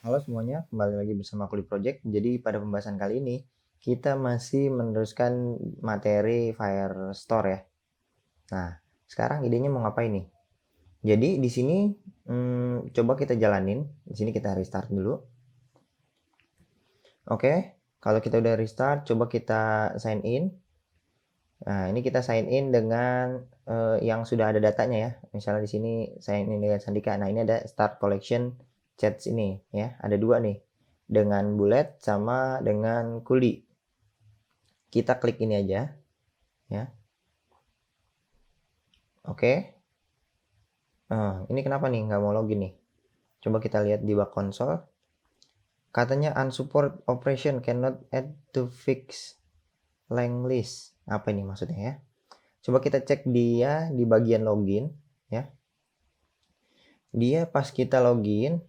Halo semuanya, kembali lagi bersama Kuli Project. Jadi pada pembahasan kali ini kita masih meneruskan materi Firestore ya. Nah, sekarang idenya mau ngapain nih? Jadi di sini coba kita jalanin. Di sini kita restart dulu. Oke, kalau kita udah restart, coba kita sign in. Nah, ini kita sign in dengan yang sudah ada datanya ya. Misalnya di sini sign in dengan Sandika. Nah, ini ada start collection chats ini ya. Ada dua nih. Dengan bullet sama dengan kuli. Kita klik ini aja ya. Oke. Ini kenapa nih nggak mau login nih? Coba kita lihat di bak konsol. Katanya unsupport operation cannot add to fix length list. Apa ini maksudnya ya? Coba kita cek dia di bagian login ya. Dia pas kita login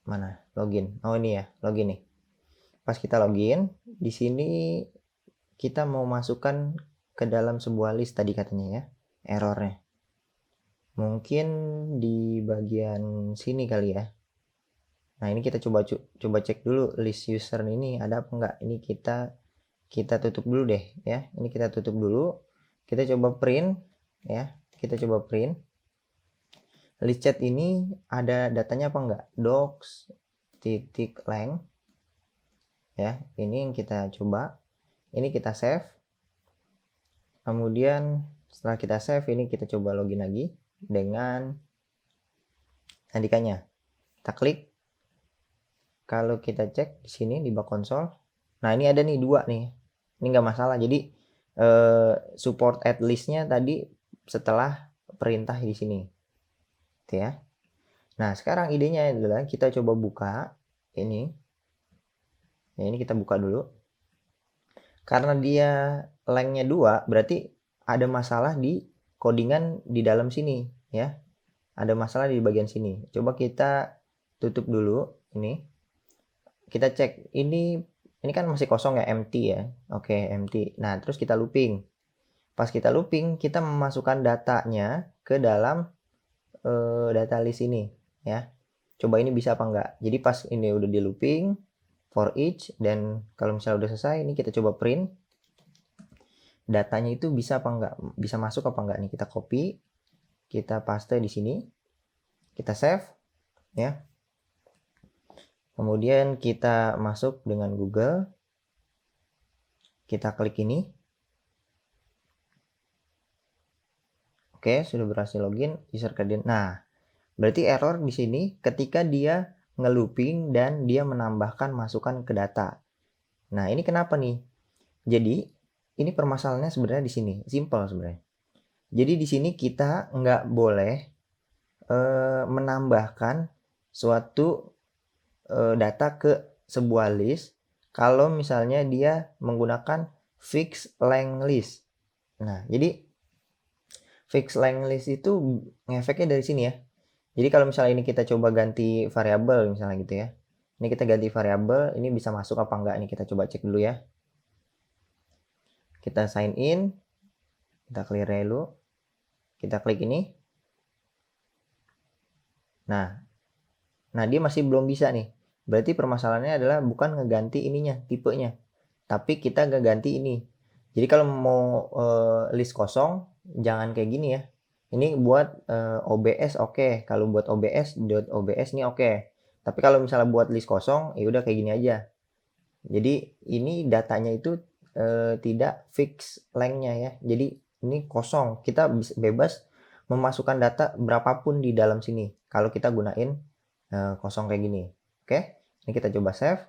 mana? Login. Oh ini ya, login nih. Pas kita login, di sini kita mau masukkan ke dalam sebuah list tadi katanya ya. Errornya. Mungkin di bagian sini kali ya. Nah, ini kita coba cek dulu list user ini ada apa enggak. Ini kita tutup dulu deh ya. Ini kita tutup dulu. Kita coba print ya. Kita coba print. List chat ini ada datanya apa enggak? Docs titik length ya. Ini yang kita coba. Ini kita save. Kemudian setelah kita save ini kita coba login lagi dengan Andikanya. Kita klik. Kalau kita cek di sini di bak konsol, nah ini ada nih dua nih, ini nggak masalah. Jadi support at listnya tadi setelah perintah di sini, gitu ya. Nah sekarang idenya adalah kita coba buka ini, ya ini kita buka dulu. Karena dia lengthnya 2, berarti ada masalah di codingan di dalam sini, ya. Ada masalah di bagian sini. Coba kita tutup dulu ini. Kita cek ini kan masih kosong ya, empty ya. Oke, empty. Nah, terus kita looping. Pas kita looping, kita memasukkan datanya ke dalam data list ini ya. Coba ini bisa apa enggak. Jadi pas ini udah di looping for each, dan kalau misalnya udah selesai, ini kita coba print. Datanya itu bisa apa enggak, bisa masuk apa enggak nih. Kita copy, kita paste di sini. Kita save ya. Kemudian kita masuk dengan Google. Kita klik ini. Oke, sudah berhasil login user credit. Nah, berarti error di sini ketika dia ngelooping dan dia menambahkan masukan ke data. Nah, ini kenapa nih? Jadi, ini permasalahannya sebenarnya di sini, simple sebenarnya. Jadi di sini kita nggak boleh menambahkan suatu data ke sebuah list kalau misalnya dia menggunakan fixed length list. Nah, jadi fixed length list itu ngefeknya dari sini ya. Jadi kalau misalnya ini kita coba ganti variabel misalnya gitu ya. Ini kita ganti variabel, ini bisa masuk apa enggak nih, kita coba cek dulu ya. Kita sign in, kita clear dulu. Kita klik ini. Nah dia masih belum bisa nih. Berarti permasalahannya adalah bukan ngeganti ininya, tipenya. Tapi kita ngeganti ini. Jadi kalau mau list kosong, jangan kayak gini ya. Ini buat OBS oke. Kalau buat OBS ini oke. Tapi kalau misalnya buat list kosong, ya udah kayak gini aja. Jadi ini datanya itu tidak fix length-nya ya. Jadi ini kosong. Kita bebas memasukkan data berapapun di dalam sini. Kalau kita gunain kosong kayak gini. Oke, ini kita coba save.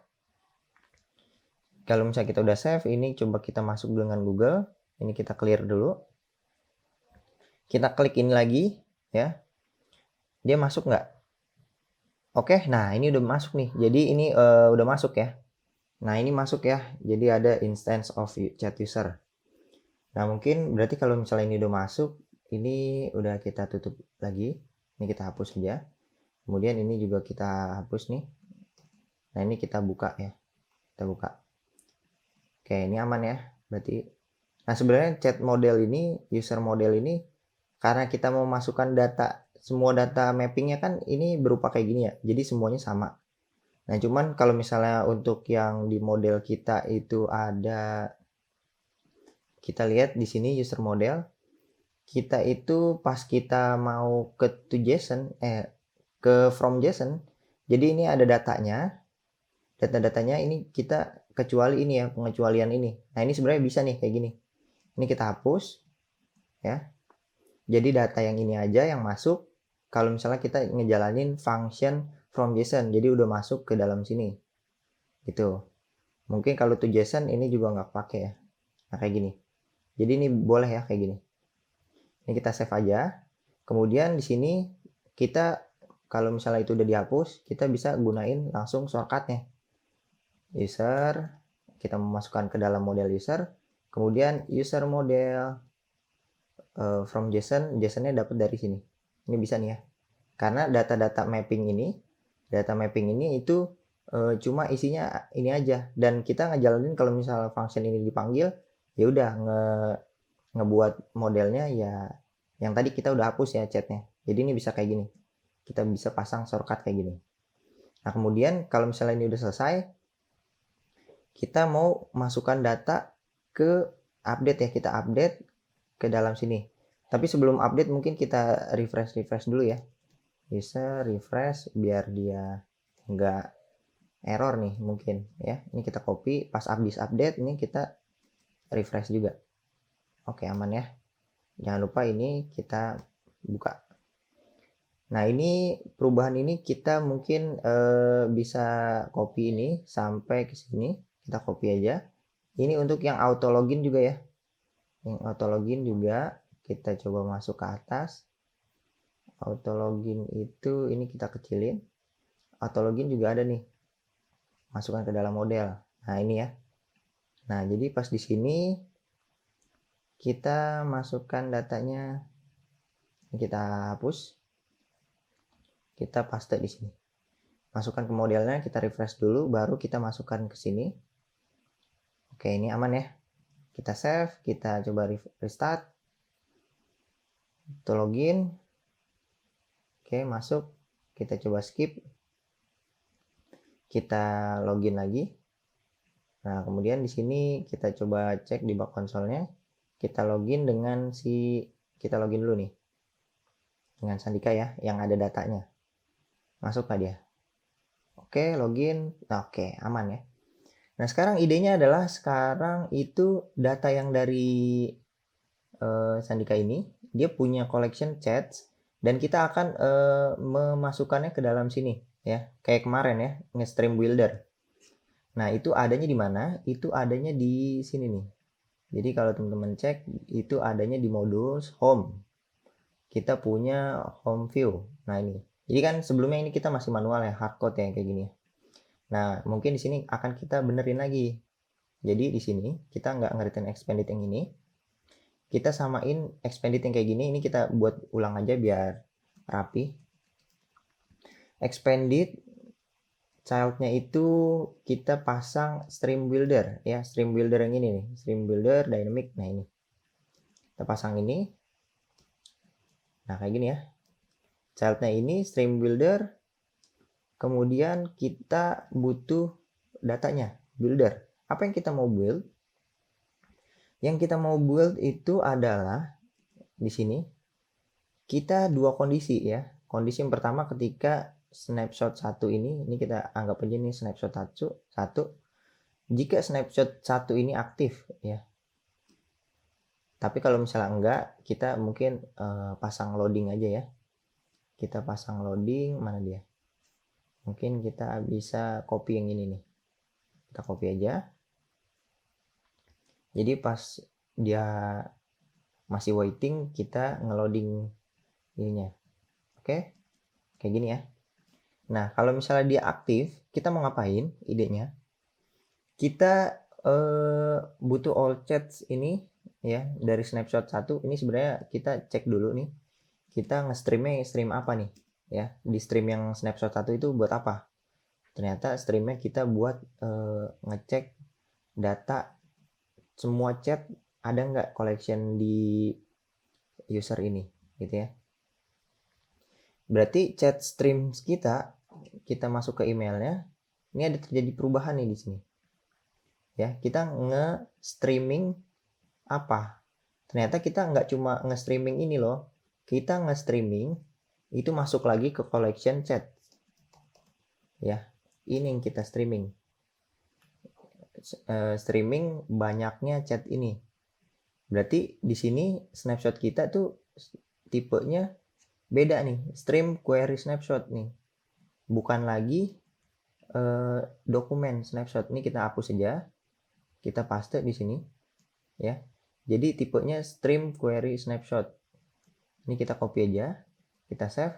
Kalau misalnya kita udah save, ini coba kita masuk dengan Google. Ini kita clear dulu. Kita klik ini lagi, ya. Dia masuk nggak? Oke, nah ini udah masuk nih. Jadi ini udah masuk ya. Nah ini masuk ya. Jadi ada instance of chat user. Nah mungkin berarti kalau misalnya ini udah masuk, ini udah kita tutup lagi. Ini kita hapus saja. Kemudian ini juga kita hapus nih. Nah ini kita buka ya. Kita buka. Oke, ini aman ya. Berarti nah sebenarnya chat model ini, user model ini, karena kita mau masukkan data semua data mappingnya kan ini berupa kayak gini ya, jadi semuanya sama. Nah cuman kalau misalnya untuk yang di model kita itu ada, kita lihat di sini user model, kita itu pas kita mau ke to JSON, ke from JSON, jadi ini ada datanya, data-datanya ini kita kecuali ini ya, pengecualian ini. Nah ini sebenarnya bisa nih kayak gini. Ini kita hapus ya. Jadi data yang ini aja yang masuk. Kalau misalnya kita ngejalanin function from JSON, jadi udah masuk ke dalam sini. Gitu. Mungkin kalau to JSON ini juga nggak pakai ya. Nah kayak gini. Jadi ini boleh ya kayak gini. Ini kita save aja. Kemudian di sini kita kalau misalnya itu udah dihapus, kita bisa gunain langsung shortcutnya. User, kita memasukkan ke dalam model user, kemudian user model from JSON, JSON-nya dapat dari sini. Ini bisa nih ya. Karena data mapping ini itu cuma isinya ini aja, dan kita ngejalanin kalau misalnya function ini dipanggil, ya udah ngebuat modelnya ya yang tadi kita udah hapus ya chatnya. Jadi ini bisa kayak gini. Kita bisa pasang shortcut kayak gini. Nah, kemudian kalau misalnya ini udah selesai, kita mau masukkan data ke update ya, kita update ke dalam sini. Tapi sebelum update mungkin kita refresh dulu ya. Bisa refresh biar dia nggak error nih mungkin ya. Ini kita copy, pas habis update ini kita refresh juga. Oke, aman ya. Jangan lupa ini kita buka. Nah ini perubahan ini kita mungkin bisa copy ini sampai ke sini, kita copy aja. Ini untuk yang auto login juga ya. Yang auto login juga kita coba masuk ke atas. Auto login itu ini kita kecilin. Auto login juga ada nih. Masukkan ke dalam model. Nah ini ya. Nah jadi pas di sini kita masukkan datanya, kita hapus. Kita paste di sini. Masukkan ke modelnya, kita refresh dulu, baru kita masukkan ke sini. Oke, ini aman ya. Kita save, kita coba restart. Itu login. Oke, masuk. Kita coba skip. Kita login lagi. Nah, kemudian di sini kita coba cek di bak konsolnya. Kita login dengan kita login dulu nih. Dengan Sandika ya, yang ada datanya. Masuk nggak dia? Oke, login. Nah, oke, aman ya. Nah, sekarang idenya adalah sekarang itu data yang dari Sandika ini, dia punya collection chats dan kita akan memasukkannya ke dalam sini ya. Kayak kemarin ya, nge-stream builder. Nah, itu adanya di mana? Itu adanya di sini nih. Jadi kalau teman-teman cek, itu adanya di modus home. Kita punya home view. Nah, ini. Jadi kan sebelumnya ini kita masih manual ya, hardcode ya kayak gini. Nah, mungkin di sini akan kita benerin lagi. Jadi di sini kita nggak ngeritin expanded yang ini. Kita samain expanded yang kayak gini. Ini kita buat ulang aja biar rapi. Expanded childnya itu kita pasang stream builder ya. Stream builder yang ini nih. Stream builder dynamic. Nah ini. Kita pasang ini. Nah kayak gini ya. Childnya ini stream builder. Kemudian kita butuh datanya. Builder. Apa yang kita mau build? Yang kita mau build itu adalah di sini kita dua kondisi ya. Kondisi yang pertama ketika snapshot 1 ini kita anggap aja ini snapshot 1. Jika snapshot 1 ini aktif ya. Tapi kalau misalnya enggak, kita mungkin pasang loading aja ya. Kita pasang loading, mana dia? Mungkin kita bisa copy yang ini nih. Kita copy aja. Jadi pas dia masih waiting, kita ngeloading ininya. Oke? Kayak gini ya. Nah, kalau misalnya dia aktif, kita mau ngapain? Idenya. Kita butuh all chats ini ya, dari snapshot 1. Ini sebenarnya kita cek dulu nih. Kita nge-streamnya stream apa nih? Ya, di stream yang snapshot 1 itu buat apa? Ternyata streamnya kita buat ngecek data semua chat ada nggak collection di user ini gitu ya. Berarti chat stream kita masuk ke emailnya, ini ada terjadi perubahan nih di sini. Ya, kita nge-streaming apa? Ternyata kita nggak cuma nge-streaming ini loh. Kita nge-streaming itu masuk lagi ke collection chat. Ya, ini yang kita streaming. Streaming banyaknya chat ini. Berarti di sini snapshot kita tuh tipenya beda nih, stream query snapshot nih, bukan lagi dokumen snapshot. Ini kita hapus saja, kita paste di sini ya. Jadi tipenya stream query snapshot. Ini kita copy aja, kita save.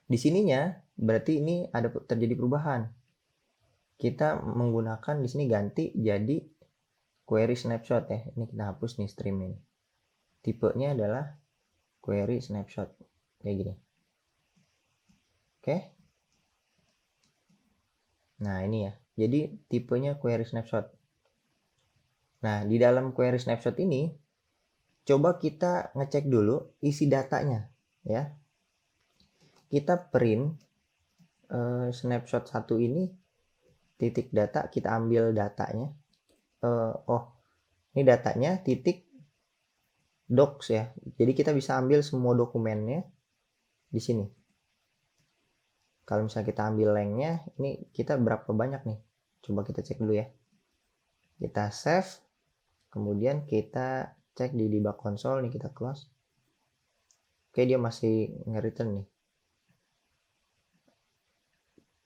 Di sininya berarti ini ada terjadi perubahan. Kita menggunakan di sini ganti jadi query snapshot ya. Ini kita hapus nih stream ini. Tipenya adalah query snapshot kayak gini. Oke. Nah, ini ya. Jadi tipenya query snapshot. Nah, di dalam query snapshot ini coba kita ngecek dulu isi datanya ya. Kita print snapshot 1 ini titik data, kita ambil datanya. Ini datanya titik docs ya. Jadi kita bisa ambil semua dokumennya di sini. Kalau misalnya kita ambil lengthnya, ini kita berapa banyak nih? Coba kita cek dulu ya. Kita save, kemudian kita cek di debug console nih, kita close. Oke, dia masih nge-return nih.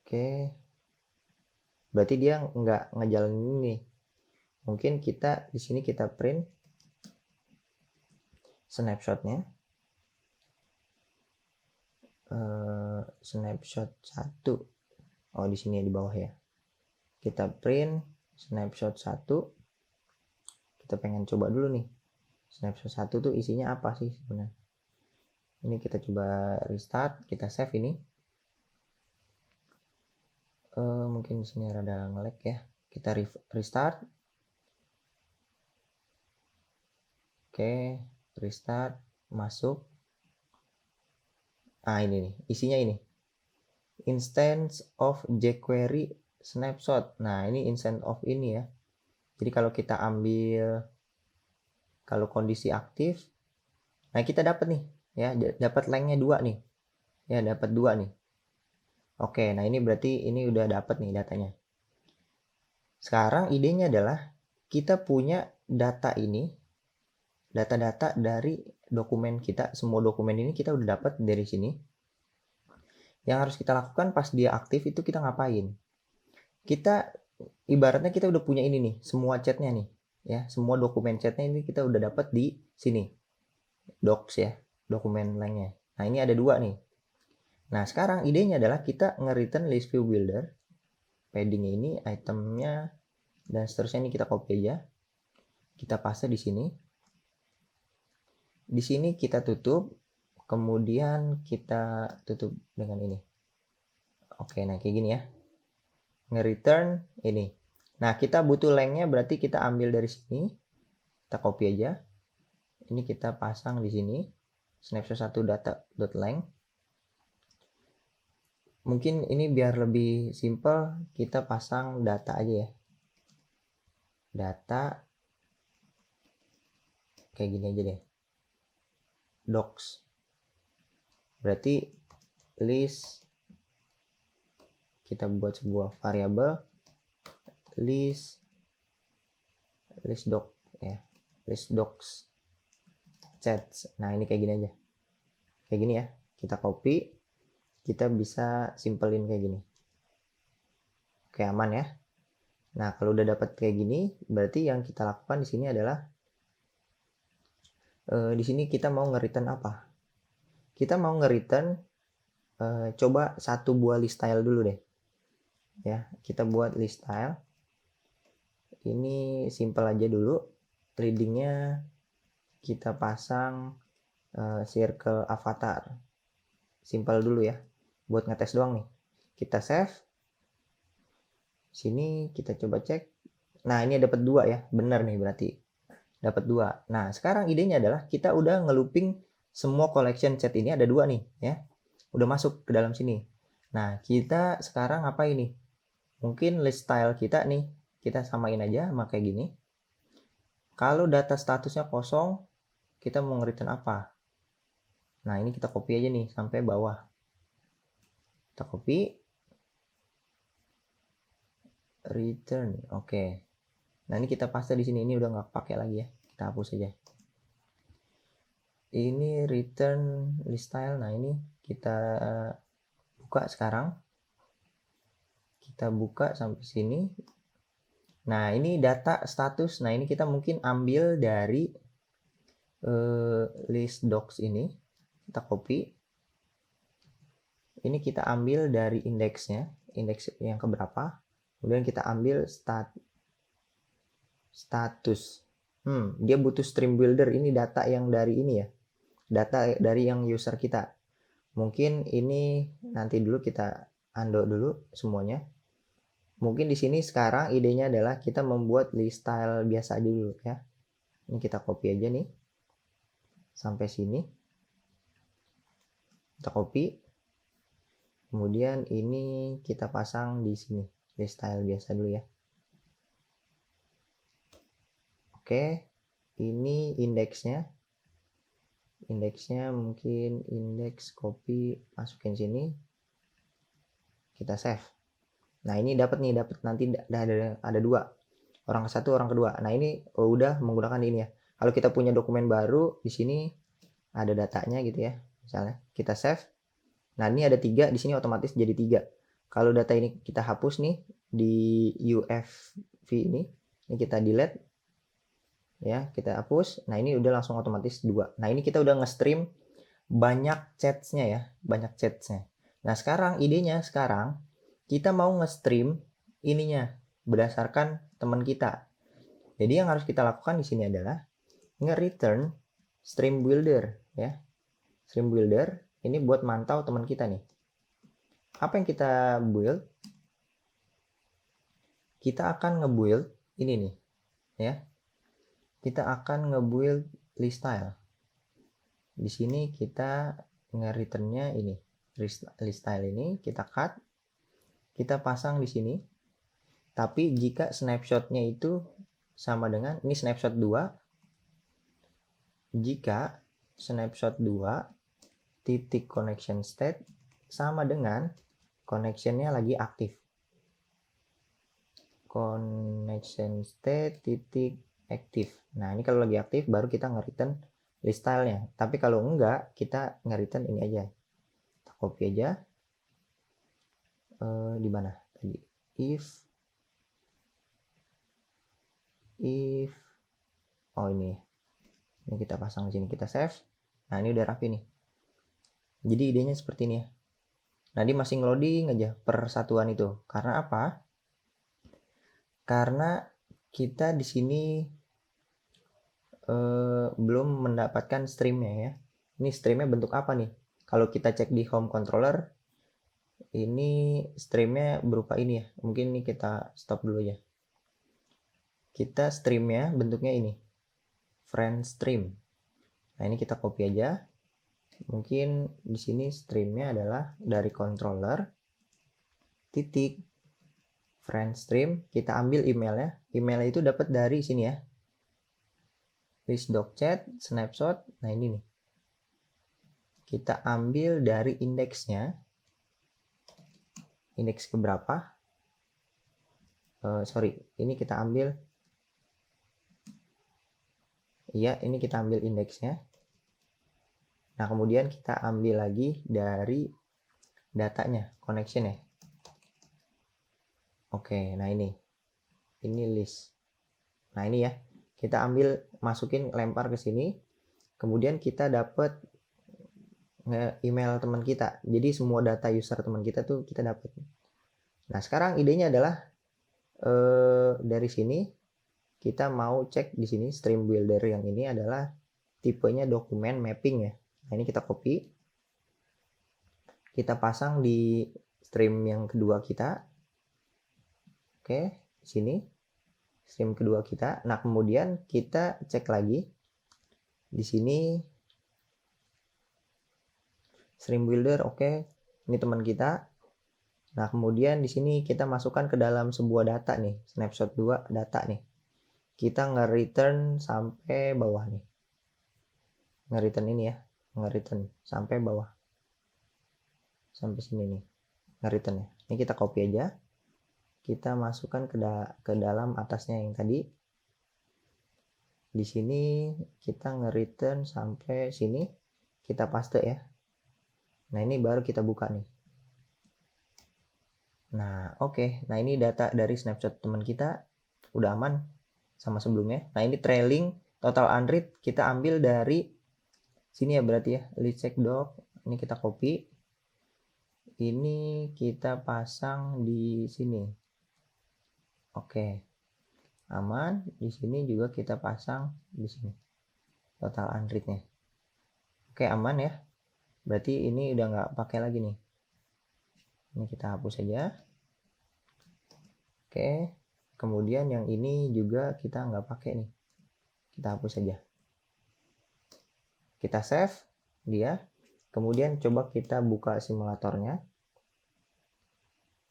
Oke, berarti dia nggak ngejalanin ini. Mungkin kita di sini kita print snapshotnya. Snapshot 1. Oh, di sini di bawah ya. Kita print snapshot 1. Kita pengen coba dulu nih. Snapshot 1 tuh isinya apa sih sebenarnya? Ini kita coba restart, kita save ini. Mungkin di sini rada nge-lag ya. Kita restart. Oke, restart, masuk. Ini nih, isinya ini. Instance of jQuery snapshot. Nah, ini instance of ini ya. Jadi kalau kita ambil, kalau kondisi aktif, nah kita dapat nih ya, dapat lengthnya 2 nih. Ya, dapat 2 nih. Oke, nah ini berarti ini udah dapat nih datanya. Sekarang idenya adalah kita punya data ini, data-data dari dokumen kita, semua dokumen ini kita udah dapat dari sini. Yang harus kita lakukan pas dia aktif itu kita ngapain? Kita ibaratnya kita udah punya ini nih, semua chatnya nih, ya, semua dokumen chatnya ini kita udah dapat di sini, docs ya, dokumen lengthnya. Nah ini ada 2 nih. Nah sekarang idenya adalah kita nge-return list view builder, padding ini, itemnya, dan seterusnya. Ini kita copy aja, kita paste di sini. Di sini kita tutup, kemudian kita tutup dengan ini. Oke, nah kayak gini ya. Nge-return ini. Nah, kita butuh lengthnya, berarti kita ambil dari sini. Kita copy aja. Ini kita pasang di sini. Snapshot 1 data.length. Mungkin ini biar lebih simple, kita pasang data aja ya. Data kayak gini aja deh. Docs. Berarti list, kita buat sebuah variabel list doc ya, list docs chats. Nah ini kayak gini aja, kayak gini ya. Kita copy, kita bisa simpelin kayak gini. Oke, aman ya. Nah kalau udah dapat kayak gini, berarti yang kita lakukan di sini adalah di sini kita mau nge-return apa? Kita mau nge-return coba satu buah list style dulu deh. Ya, kita buat list style. Ini simple aja dulu. Readingnya kita pasang circle avatar. Simple dulu ya. Buat ngetes doang nih. Kita save. Sini kita coba cek. Nah, ini dapat 2 ya. Benar nih berarti. Dapat 2. Nah, sekarang idenya adalah kita udah ngelooping semua collection chat ini ada 2 nih ya. Udah masuk ke dalam sini. Nah, kita sekarang apa ini? Mungkin list style kita nih, kita samain aja sama kayak gini. Kalau data statusnya kosong, kita mau nge-return apa? Nah, ini kita copy aja nih sampai bawah. Kita copy, return, oke. Nah, ini kita paste di sini, ini udah nggak pakai lagi ya. Kita hapus aja. Ini return list style. Nah, ini kita buka sekarang. Kita buka sampai sini. Nah, ini data status. Nah, ini kita mungkin ambil dari list docs ini. Kita copy. Ini kita ambil dari indeksnya, indeks yang keberapa. Kemudian kita ambil status. Dia butuh stream builder. Ini data yang dari ini ya. Data dari yang user kita. Mungkin ini nanti dulu kita undo dulu semuanya. Mungkin di sini sekarang idenya adalah kita membuat list style biasa dulu ya. Ini kita copy aja nih. Sampai sini. Kita copy. Kemudian ini kita pasang di sini. List style biasa dulu ya. Oke. Ini indeksnya. Indeksnya mungkin indeks copy, masukin sini. Kita save. Nah, ini dapat nanti ada 2. Orang ke-1, orang kedua. Nah, ini udah menggunakan ini ya. Kalau kita punya dokumen baru di sini ada datanya gitu ya. Misalnya kita save. Nah, ini ada 3 di sini otomatis jadi 3. Kalau data ini kita hapus nih di UFV ini kita delete ya, kita hapus. Nah, ini udah langsung otomatis 2. Nah, ini kita udah nge-stream banyak chats-nya ya, banyak chats-nya. Nah, sekarang idenya kita mau nge-stream ininya berdasarkan teman kita. Jadi yang harus kita lakukan di sini adalah nge-return stream builder ya. Stream builder ini buat mantau teman kita nih. Apa yang kita build? Kita akan nge-build ini nih ya. Kita akan nge-build list style. Di sini kita nge-returnnya ini. List style ini kita cut. Kita pasang di sini. Tapi jika snapshotnya itu sama dengan ini snapshot 2. Jika snapshot 2 titik connection state sama dengan connectionnya lagi aktif. Connection state titik aktif. Nah, ini kalau lagi aktif baru kita nge-return list style-nya. Tapi kalau enggak, kita nge-return ini aja. Kita copy aja. Di mana tadi? If oh ini kita pasang di sini, kita save. Nah, ini udah rapi nih. Jadi idenya seperti ini ya. Nah, dia masih ngeloading aja per satuan itu. Karena apa? Karena kita di sini belum mendapatkan streamnya ya. Ini streamnya bentuk apa nih? Kalau kita cek di home controller, ini streamnya berupa ini ya. Mungkin ini kita stop dulu ya. Kita streamnya bentuknya ini, friend stream. Nah, ini kita copy aja. Mungkin di sini streamnya adalah dari controller titik friend stream. Kita ambil emailnya. Emailnya itu dapat dari sini ya. List doc chat, snapshot. Nah, ini nih. Kita ambil dari indeksnya. Indeks keberapa? Ini kita ambil. Iya, ini kita ambil indeksnya. Nah, kemudian kita ambil lagi dari datanya, connection ya. Oke, nah ini list. Nah, ini ya, kita ambil, masukin, lempar ke sini. Kemudian kita dapat email teman kita. Jadi semua data user teman kita tuh kita dapat. Nah, sekarang idenya adalah dari sini kita mau cek di sini stream builder yang ini adalah tipenya dokumen mapping ya. Nah, ini kita copy. Kita pasang di stream yang kedua kita. Oke, di sini stream kedua kita. Nah, kemudian kita cek lagi di sini Stream builder, oke. Ini teman kita. Nah, kemudian di sini kita masukkan ke dalam sebuah data nih, snapshot 2 data nih. Kita nge-return sampai bawah nih. Nge-return ini ya, nge-return sampai bawah. Sampai sini nih, nge-return ya. Ini kita copy aja. Kita masukkan ke dalam atasnya yang tadi. Di sini kita nge-return sampai sini. Kita paste ya. Nah, ini baru kita buka nih. Nah, oke. Nah, ini data dari snapshot teman kita. Udah aman sama sebelumnya. Nah, ini trailing total unread kita ambil dari sini ya berarti ya. Lead check doc. Ini kita copy. Ini kita pasang di sini. Oke. Aman. Di sini juga kita pasang di sini. Total unread-nya. Oke, aman ya. Berarti ini udah nggak pakai lagi nih. Ini kita hapus saja. Oke. Kemudian yang ini juga kita nggak pakai nih. Kita hapus saja. Kita save dia. Kemudian coba kita buka simulatornya.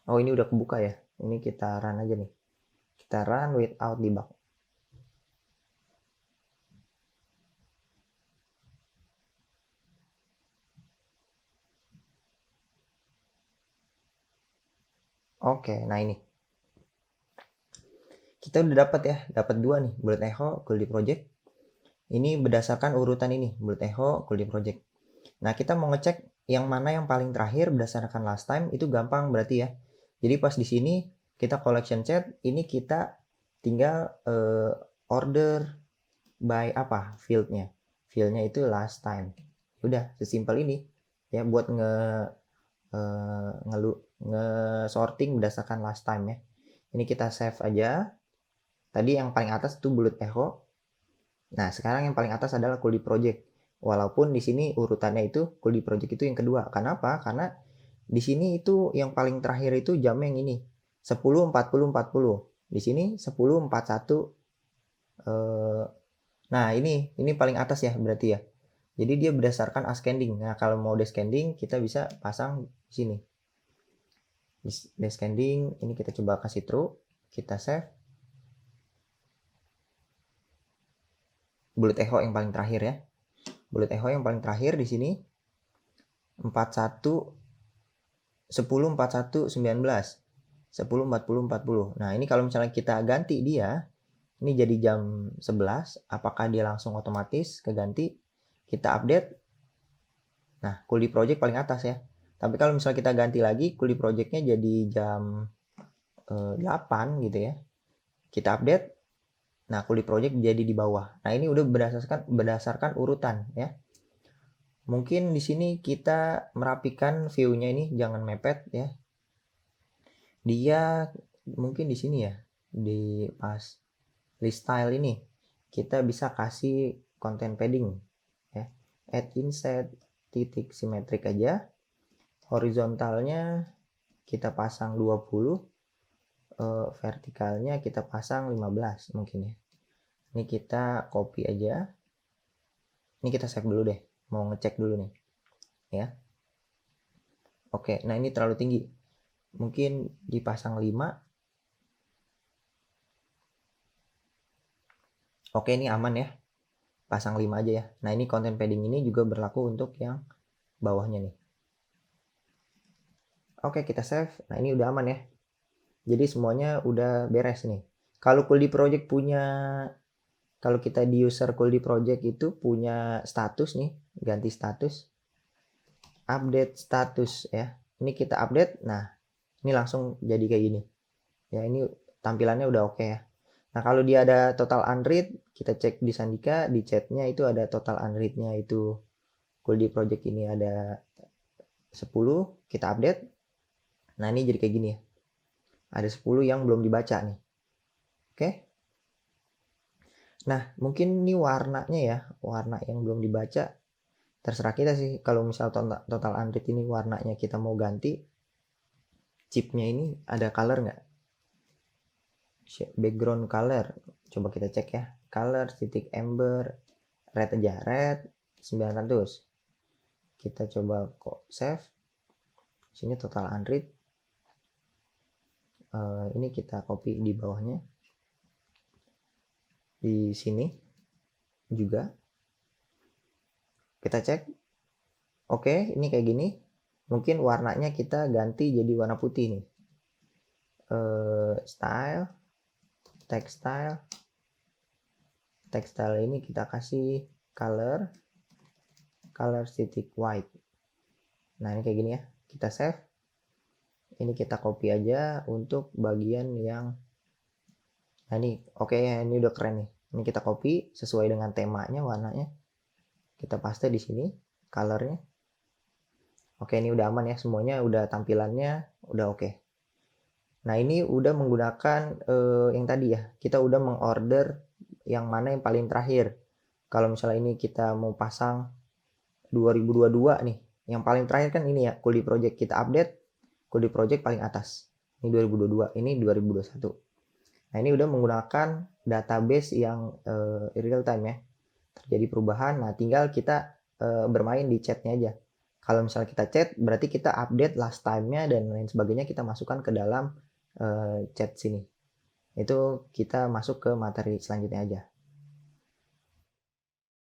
Oh, ini udah kebuka ya. Ini kita run aja nih. Kita run without debug. Oke, nah ini. Kita udah dapat ya, dapat 2 nih, Bullet Echo, Goldie Project. Ini berdasarkan urutan ini, Bullet Echo, Goldie Project. Nah, kita mau ngecek yang mana yang paling terakhir berdasarkan last time, itu gampang berarti ya. Jadi pas di sini kita collection chat, ini kita tinggal order by apa fieldnya. Fieldnya itu last time. Udah sesimpel ini ya buat sorting berdasarkan last time ya. Ini kita save aja. Tadi yang paling atas itu Bullet Echo. Nah, sekarang yang paling atas adalah Goldie Project. Walaupun di sini urutannya itu Goldie Project itu yang kedua. Kenapa? Karena di sini itu yang paling terakhir itu jam yang ini. 10.40.40. Di sini 10.41. Nah, ini paling atas ya berarti ya. Jadi dia berdasarkan ascending. Nah, kalau mau descending kita bisa pasang di sini. Descending ini kita coba kasih true. Kita save. Bullet Echo yang paling terakhir ya. Bullet Echo yang paling terakhir di sini 41 10 41 19 10 40 40. Nah, ini kalau misalnya kita ganti dia, ini jadi jam 11, apakah dia langsung otomatis keganti? Kita update. Nah, Goldie Project paling atas ya. Tapi kalau misalnya kita ganti lagi, Goldie Project-nya jadi jam 8 gitu ya. Kita update. Nah, Goldie Project jadi di bawah. Nah, ini udah berdasarkan urutan ya. Mungkin di sini kita merapikan view-nya ini, jangan mepet ya. Dia mungkin di sini ya, di pas list style ini kita bisa kasih content padding ya. Add inset titik simetrik aja. Horizontalnya kita pasang 20, vertikalnya kita pasang 15 mungkin ya. Ini kita copy aja. Ini kita save dulu deh. Mau ngecek dulu nih. Ya. Oke, nah ini terlalu tinggi. Mungkin dipasang 5. Oke, ini aman ya. Pasang 5 aja ya. Nah, ini content padding ini juga berlaku untuk yang bawahnya nih. Oke, kita save. Nah, ini udah aman ya. Jadi semuanya udah beres nih. Kalau Goldie Project kalau kita di user Goldie Project itu punya status nih, ganti status. Update status ya. Ini kita update. Nah, ini langsung jadi kayak gini. Ya, ini tampilannya udah oke ya. Nah, kalau dia ada total unread, kita cek di Sandika, di chatnya itu ada total unread-nya itu Goldie Project ini ada 10, kita update. Nah, ini jadi kayak gini ya. Ada 10 yang belum dibaca nih. Oke. Nah, mungkin ini warnanya ya, warna yang belum dibaca. Terserah kita sih, kalau misal total unread ini warnanya kita mau ganti, chipnya ini ada color nggak? Background color, coba kita cek ya. Color titik amber, red aja, red 900. Kita coba kok save. Sini total unread. Ini kita copy di bawahnya. Di sini juga. Kita cek. Oke, ini kayak gini. Mungkin warnanya kita ganti jadi warna putih nih. Style, textile ini kita kasih color static white. Nah, ini kayak gini ya. Kita save. Ini kita copy aja untuk bagian yang nah ini oke ya, ini udah keren nih. Ini kita copy sesuai dengan temanya, warnanya. Kita paste di sini colornya. Oke, ini udah aman ya, semuanya udah tampilannya udah oke. Nah, ini udah menggunakan yang tadi ya. Kita udah mengorder yang mana yang paling terakhir. Kalau misalnya ini kita mau pasang 2022 nih. Yang paling terakhir kan ini ya, Kuldi Project kita update. Kuldi Project paling atas. Ini 2022, ini 2021. Nah, ini udah menggunakan database yang real time ya. Terjadi perubahan, nah tinggal kita bermain di chatnya aja. Kalau misalnya kita chat, berarti kita update last time-nya dan lain sebagainya kita masukkan ke dalam chat sini. Itu kita masuk ke materi selanjutnya aja.